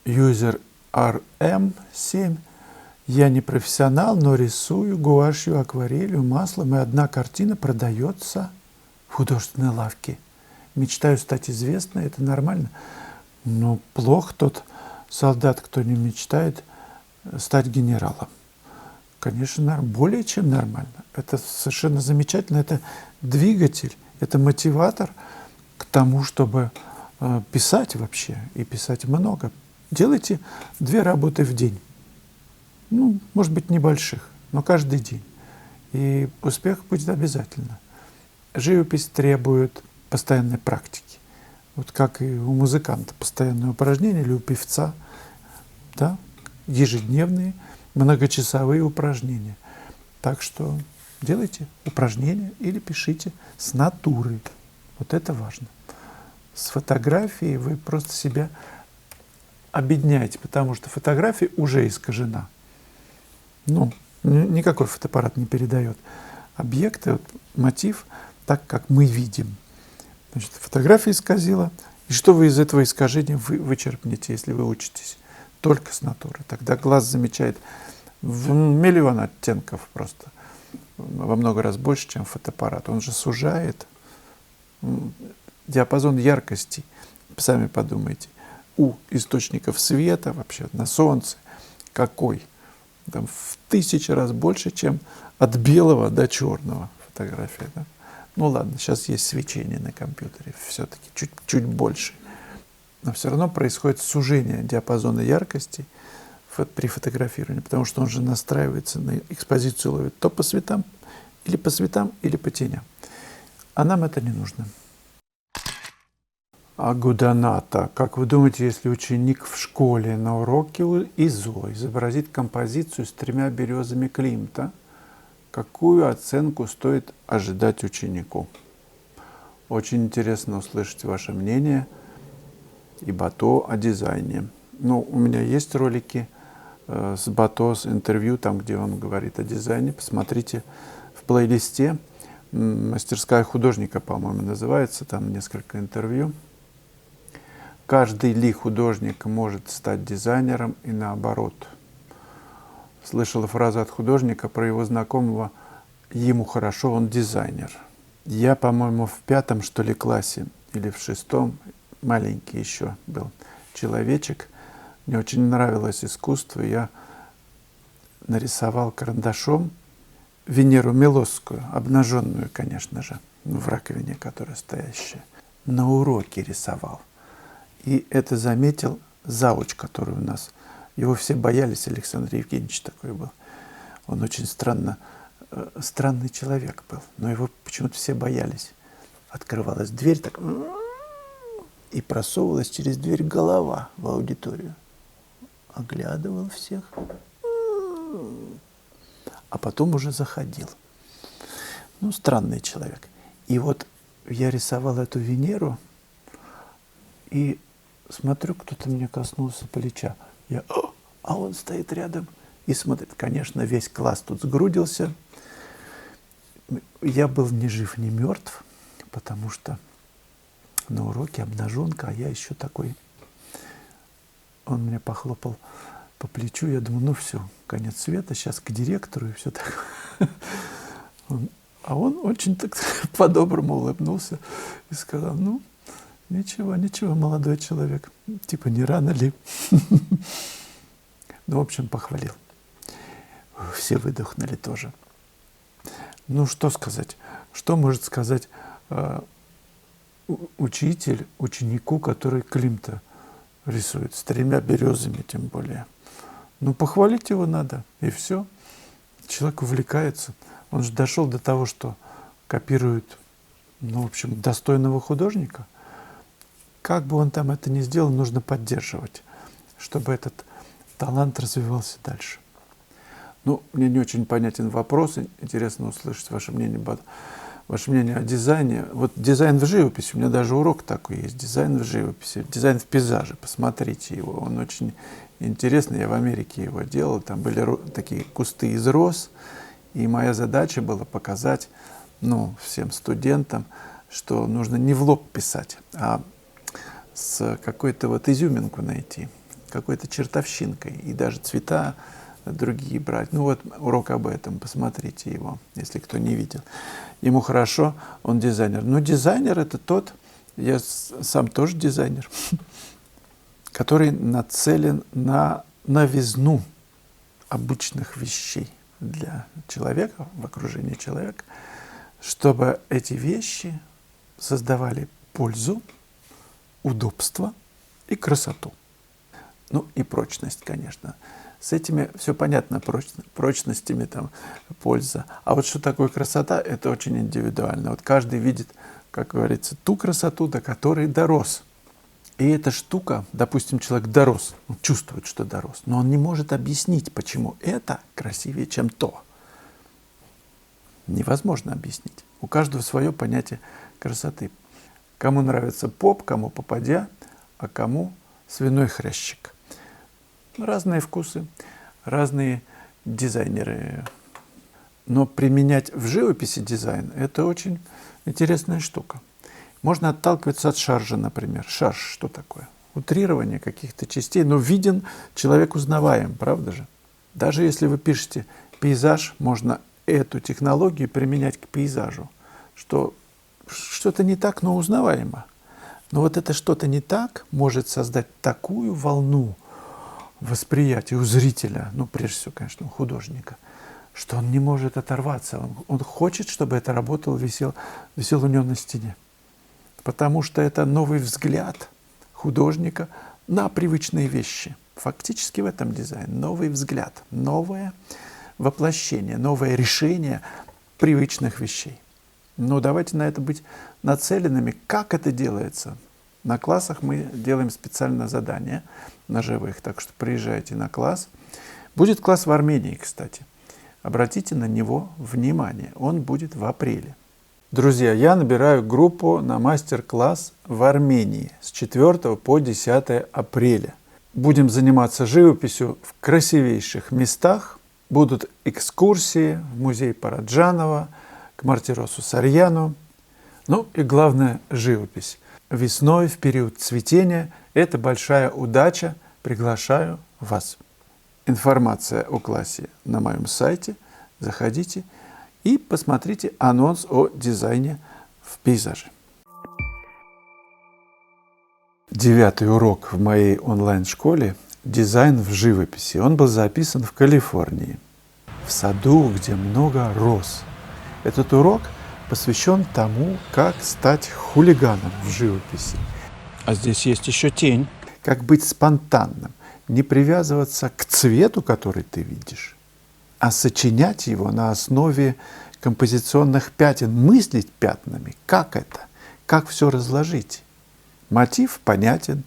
User RM7. Я не профессионал, но рисую гуашью, акварелью, маслом, и одна картина продается в художественной лавке. Мечтаю стать известной, это нормально. Но плохо тот солдат, кто не мечтает стать генералом. Конечно, более чем нормально. Это совершенно замечательно. Это двигатель, это мотиватор к тому, чтобы писать вообще, и писать много. Делайте 2 работы в день. Ну, может быть, небольших, но каждый день. И успех будет обязательно. Живопись требует постоянной практики. Вот как и у музыканта постоянные упражнения, или у певца, да, ежедневные, многочасовые упражнения. Так что делайте упражнения или пишите с натуры. Вот это важно. С фотографией вы просто себя обедняете, потому что фотография уже искажена. Ну, никакой фотоаппарат не передает объекты, вот, мотив так, как мы видим. Значит, фотография исказила. И что вы из этого искажения вычерпнете, если вы учитесь только с натуры? Тогда глаз замечает в миллион оттенков просто, во много раз больше, чем фотоаппарат. Он же сужает диапазон яркости. Сами подумайте. У источников света вообще на солнце какой? Там в 1000 раз больше, чем от белого до черного фотография. Да? Ну ладно, сейчас есть свечение на компьютере, все-таки чуть больше. Но все равно происходит сужение диапазона яркости при фотографировании, потому что он же настраивается на экспозицию, ловит то по светам, или по теням. А нам это не нужно. Агуданата. Как вы думаете, если ученик в школе на уроке ИЗО изобразит композицию с 3 березами Климта, какую оценку стоит ожидать ученику? Очень интересно услышать ваше мнение и Бато о дизайне. Ну, у меня есть ролики с Бато, с интервью, там, где он говорит о дизайне. Посмотрите в плейлисте. «Мастерская художника», по-моему, называется. Там несколько интервью. Каждый ли художник может стать дизайнером и наоборот. Слышала фразу от художника про его знакомого: ему хорошо, он дизайнер. Я, по-моему, в 5 что ли классе или в 6, маленький еще был человечек. Мне очень нравилось искусство. Я нарисовал карандашом Венеру Милосскую, обнаженную, конечно же, в раковине, которая стоящая. На уроке рисовал. И это заметил зауч, который у нас. Его все боялись, Александр Евгеньевич такой был. Он очень странный человек был, но его почему-то все боялись. Открывалась дверь, так, и просовывалась через дверь голова в аудиторию. Оглядывал всех, а потом уже заходил. Ну, странный человек. И вот я рисовал эту Венеру, и смотрю, кто-то мне коснулся плеча. А он стоит рядом и смотрит. Конечно, весь класс тут сгрудился. Я был ни жив, ни мертв, потому что на уроке обнаженка, а я еще такой. Он меня похлопал по плечу, я думаю, ну все, конец света, сейчас к директору и все такое. А он очень так по-доброму улыбнулся и сказал: ну, ничего, молодой человек, типа не рано ли? Ну, в общем, похвалил. Все выдохнули тоже. Ну, что сказать? Что может сказать учитель ученику, который Климта рисует, с 3 березами тем более? Ну, похвалить его надо, и все. Человек увлекается. Он же дошел до того, что копирует, ну, в общем, достойного художника. Как бы он там это ни сделал, нужно поддерживать, чтобы этот талант развивался дальше. Ну, мне не очень понятен вопрос. Интересно услышать ваше мнение о дизайне. Вот дизайн в живописи, у меня даже урок такой есть. Дизайн в живописи, дизайн в пейзаже. Посмотрите его, он очень интересный. Я в Америке его делал. Там были такие кусты из роз. И моя задача была показать, ну, всем студентам, что нужно не в лоб писать, а с какой-то вот изюминку найти. какой-то чертовщинкой, и даже цвета другие брать. Ну вот урок об этом, посмотрите его, если кто не видел. Ему хорошо, он дизайнер. Но дизайнер — это тот, я сам тоже дизайнер, который нацелен на новизну обычных вещей для человека, в окружении человека, чтобы эти вещи создавали пользу, удобство и красоту. Ну и прочность, конечно. С этими все понятно, прочностями там польза. А вот что такое красота, это очень индивидуально. Вот каждый видит, как говорится, ту красоту, до которой дорос. И эта штука, допустим, человек дорос, он чувствует, что дорос, но он не может объяснить, почему это красивее, чем то. Невозможно объяснить. У каждого свое понятие красоты. Кому нравится поп, кому попадья, а кому свиной хрящик. Разные вкусы, разные дизайнеры. Но применять в живописи дизайн — это очень интересная штука. Можно отталкиваться от шаржа, например. Шарж что такое? Утрирование каких-то частей, но виден, человек узнаваем, правда же? Даже если вы пишете пейзаж, можно эту технологию применять к пейзажу, что что-то не так, но узнаваемо. Но вот это что-то не так может создать такую волну восприятия у зрителя, ну, прежде всего, конечно, у художника, что он не может оторваться. Он хочет, чтобы это работало, висел у него на стене. Потому что это новый взгляд художника на привычные вещи. Фактически в этом дизайн. Новый взгляд, новое воплощение, новое решение привычных вещей. Но давайте на это быть нацеленными. Как это делается? На классах мы делаем специальное задание на живых, так что приезжайте на класс. Будет класс в Армении, кстати. Обратите на него внимание, он будет в апреле. Друзья, я набираю группу на мастер-класс в Армении с 4 по 10 апреля. Будем заниматься живописью в красивейших местах. Будут экскурсии в музей Параджанова, к Мартиросу Сарьяну. Ну и главное, живопись. Весной, в период цветения, это большая удача. Приглашаю вас. Информация о классе на моем сайте. Заходите и посмотрите анонс о дизайне в пейзаже. 9-й урок в моей онлайн-школе «Дизайн в живописи». Он был записан в Калифорнии, в саду, где много роз. Этот урок посвящен тому, как стать хулиганом в живописи. А здесь есть еще тень. Как быть спонтанным, не привязываться к цвету, который ты видишь, а сочинять его на основе композиционных пятен, мыслить пятнами. Как это? Как все разложить? Мотив понятен.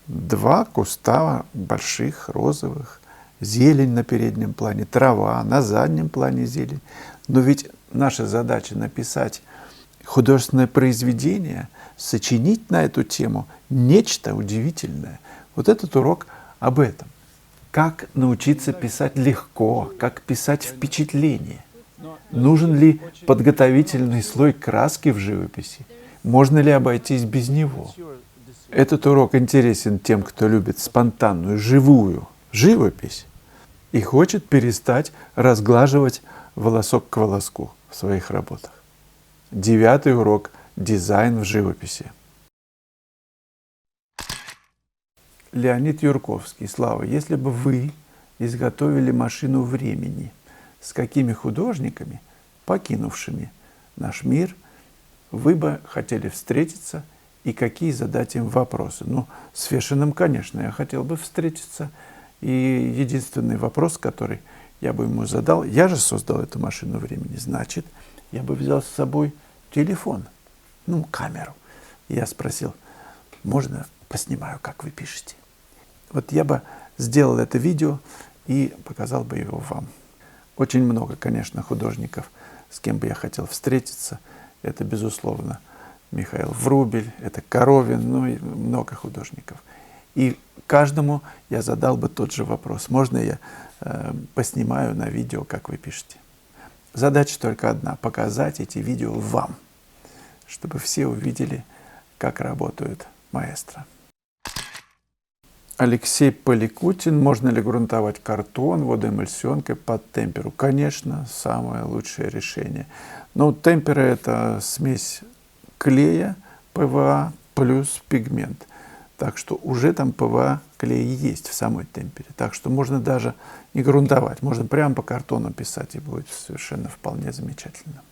2 куста больших, розовых, зелень на переднем плане, трава, на заднем плане зелень. Но ведь наша задача написать художественное произведение, сочинить на эту тему нечто удивительное. Вот этот урок об этом. Как научиться писать легко, как писать впечатление. Нужен ли подготовительный слой краски в живописи? Можно ли обойтись без него? Этот урок интересен тем, кто любит спонтанную, живую живопись и хочет перестать разглаживать волосок к волоску в своих работах. 9-й урок «Дизайн в живописи». Леонид Юрковский. Слава, если бы вы изготовили машину времени, с какими художниками, покинувшими наш мир, вы бы хотели встретиться и какие задать им вопросы? Ну, с Фешиным, конечно, я хотел бы встретиться. И единственный вопрос, который я бы ему задал, я же создал эту машину времени, значит, я бы взял с собой телефон, ну, камеру. И я спросил, можно поснимаю, как вы пишете? Вот я бы сделал это видео и показал бы его вам. Очень много, конечно, художников, с кем бы я хотел встретиться. Это, безусловно, Михаил Врубель, это Коровин, ну и много художников. И каждому я задал бы тот же вопрос. Можно я поснимаю на видео, как вы пишете? Задача только одна – показать эти видео вам, чтобы все увидели, как работают маэстро. Алексей Поликутин. Можно ли грунтовать картон водоэмульсионкой под темперу? Конечно, самое лучшее решение. Но темпера — это смесь клея ПВА плюс пигмент. Так что уже там ПВА клей есть в самой темпере. Так что можно даже не грунтовать. Можно прямо по картону писать, и будет совершенно вполне замечательно.